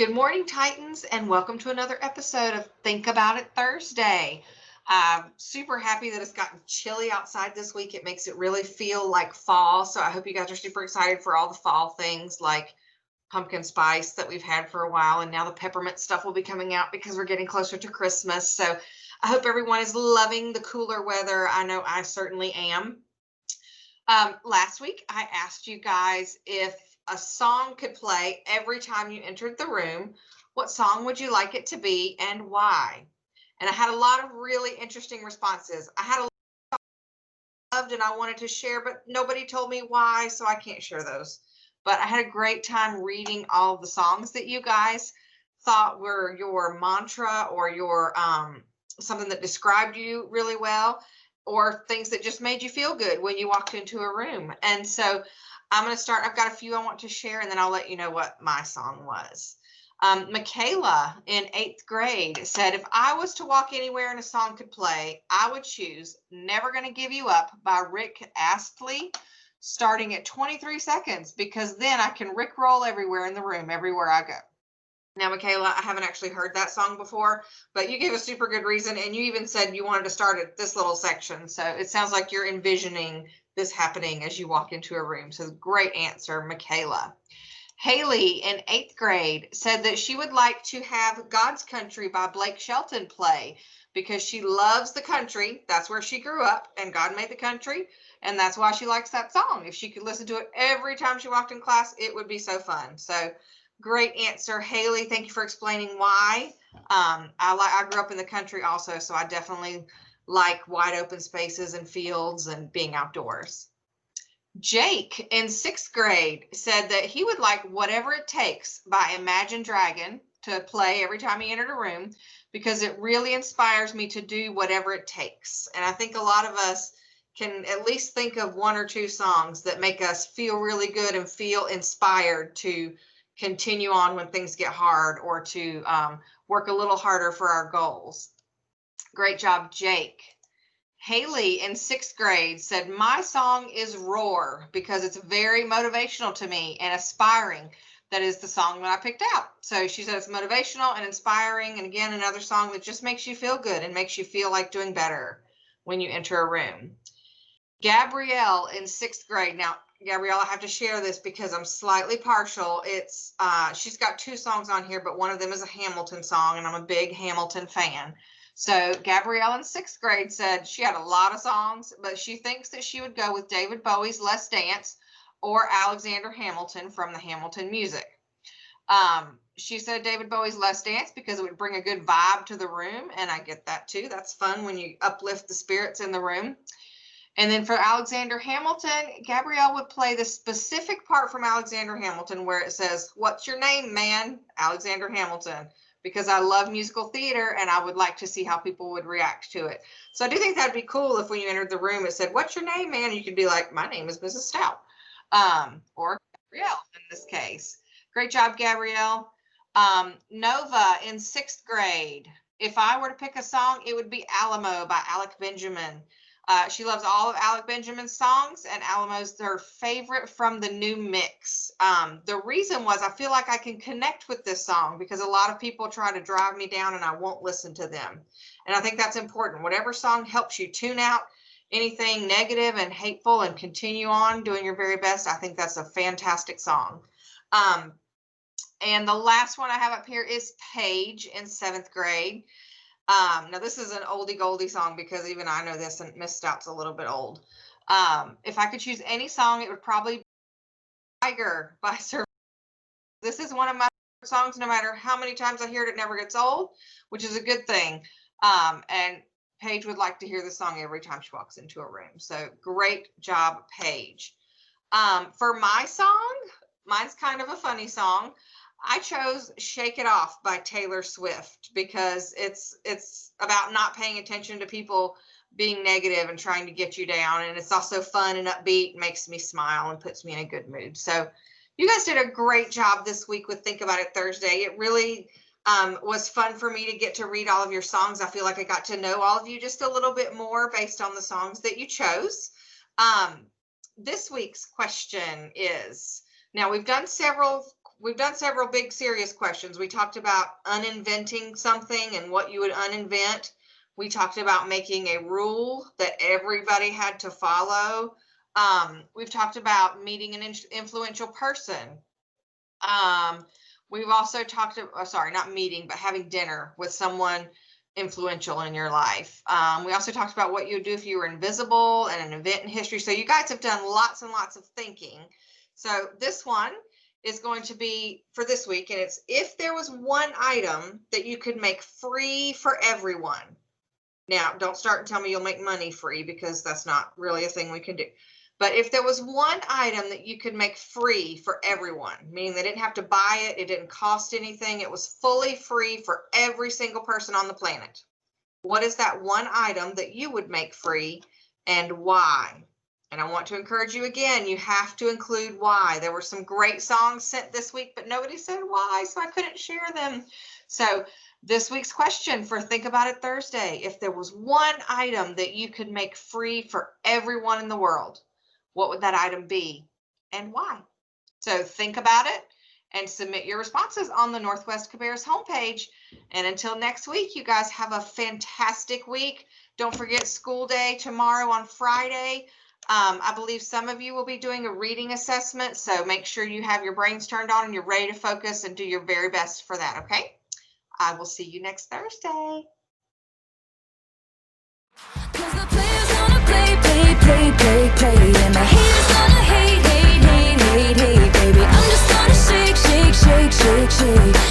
Good morning, Titans, and welcome to another episode of Think About It Thursday. I'm super happy that it's gotten chilly outside this week. It makes it really feel like fall. So I hope you guys are super excited for all the fall things like pumpkin spice that we've had for a while. And now the peppermint stuff will be coming out because we're getting closer to Christmas. So I hope everyone is loving the cooler weather. I know I certainly am. Last week, I asked you guys if a song could play every time you entered the room, what song would you like it to be and why? And I had a lot of really interesting responses. I had a lot I loved and I wanted to share, but nobody told me why, so I can't share those. But I had a great time reading all of the songs that you guys thought were your mantra or your something that described you really well, or things that just made you feel good when you walked into a room. And so I'm going to start. I've got a few I want to share, and then I'll let you know what my song was. Michaela in 8th grade said, if I was to walk anywhere and a song could play, I would choose Never Gonna Give You Up by Rick Astley, starting at 23 seconds, because then I can Rickroll everywhere in the room, everywhere I go. Now, Michaela, I haven't actually heard that song before, but you gave a super good reason, and you even said you wanted to start at this little section. So it sounds like you're envisioning this happening as you walk into a room. So great answer, Michaela. Haley in 8th grade said that she would like to have God's Country by Blake Shelton play because she loves the country. That's where she grew up, and God made the country, and that's why she likes that song. If she could listen to it every time she walked in class, it would be so fun. So great answer, Haley. Thank you for explaining why. I grew up in the country also, so I definitely like wide open spaces and fields and being outdoors. Jake in 6th grade said that he would like Whatever It Takes by Imagine Dragon to play every time he entered a room because it really inspires me to do whatever it takes. And I think a lot of us can at least think of one or two songs that make us feel really good and feel inspired to continue on when things get hard or to work a little harder for our goals. Great job, Jake. Haley in 6th grade said, my song is Roar because it's very motivational to me and aspiring. That is the song that I picked out. So she said it's motivational and inspiring. And again, another song that just makes you feel good and makes you feel like doing better when you enter a room. Gabrielle in 6th grade. Now, Gabrielle, I have to share this because I'm slightly partial. It's she's got two songs on here, but one of them is a Hamilton song, and I'm a big Hamilton fan. So Gabrielle in 6th grade said she had a lot of songs, but she thinks that she would go with David Bowie's Let's Dance or Alexander Hamilton from the Hamilton music. She said David Bowie's Let's Dance because it would bring a good vibe to the room, and I get that too. That's fun when you uplift the spirits in the room. And then for Alexander Hamilton, Gabrielle would play the specific part from Alexander Hamilton where it says, what's your name, man? Alexander Hamilton. Because I love musical theater and I would like to see how people would react to it. So I do think that'd be cool if when you entered the room it said, what's your name, man? You could be like, my name is Mrs. Stout. Or Gabrielle in this case. Great job, Gabrielle. Nova in 6th grade. If I were to pick a song, it would be Alamo by Alec Benjamin. She loves all of Alec Benjamin's songs, and Alamo's her favorite from the new mix. The reason was I feel like I can connect with this song because a lot of people try to drive me down and I won't listen to them. And I think that's important. Whatever song helps you tune out anything negative and hateful and continue on doing your very best, I think that's a fantastic song. And the last one I have up here is Paige in 7th grade. Now this is an oldie goldie song because even I know this and Miss Stout's a little bit old. If I could choose any song, it would probably be Tiger by Sir. This is one of my songs, no matter how many times I hear it, it never gets old, which is a good thing. And Paige would like to hear the song every time she walks into a room. So great job, Paige. For my song, mine's kind of a funny song. I chose Shake It Off by Taylor Swift because it's about not paying attention to people being negative and trying to get you down. And it's also fun and upbeat, makes me smile and puts me in a good mood. So you guys did a great job this week with Think About It Thursday. It really was fun for me to get to read all of your songs. I feel like I got to know all of you just a little bit more based on the songs that you chose. This week's question is, now we've done several we've done several big serious questions. We talked about uninventing something and what you would uninvent. We talked about making a rule that everybody had to follow. We've talked about meeting an influential person. We've also talked about, sorry, not meeting, but having dinner with someone influential in your life. We also talked about what you would do if you were invisible and an event in history. So you guys have done lots and lots of thinking. So this one is going to be for this week, and it's if there was one item that you could make free for everyone. Now, don't start and tell me you'll make money free, because that's not really a thing we can do. But if there was one item that you could make free for everyone, meaning they didn't have to buy it, it didn't cost anything, it was fully free for every single person on the planet, what is that one item that you would make free and why? And I want to encourage you again, you have to include why. There were some great songs sent this week, but nobody said why, so I couldn't share them. So this week's question for Think About It Thursday, if there was one item that you could make free for everyone in the world, what would that item be and why? So think about it and submit your responses on the Northwest Cabarrus homepage. And until next week, you guys have a fantastic week. Don't forget school day tomorrow on Friday. I believe some of you will be doing a reading assessment, so make sure you have your brains turned on and you're ready to focus and do your very best for that, okay? I will see you next Thursday. Play, and the haters gonna hate, baby. I'm just gonna shake, shake, shake, shake, shake.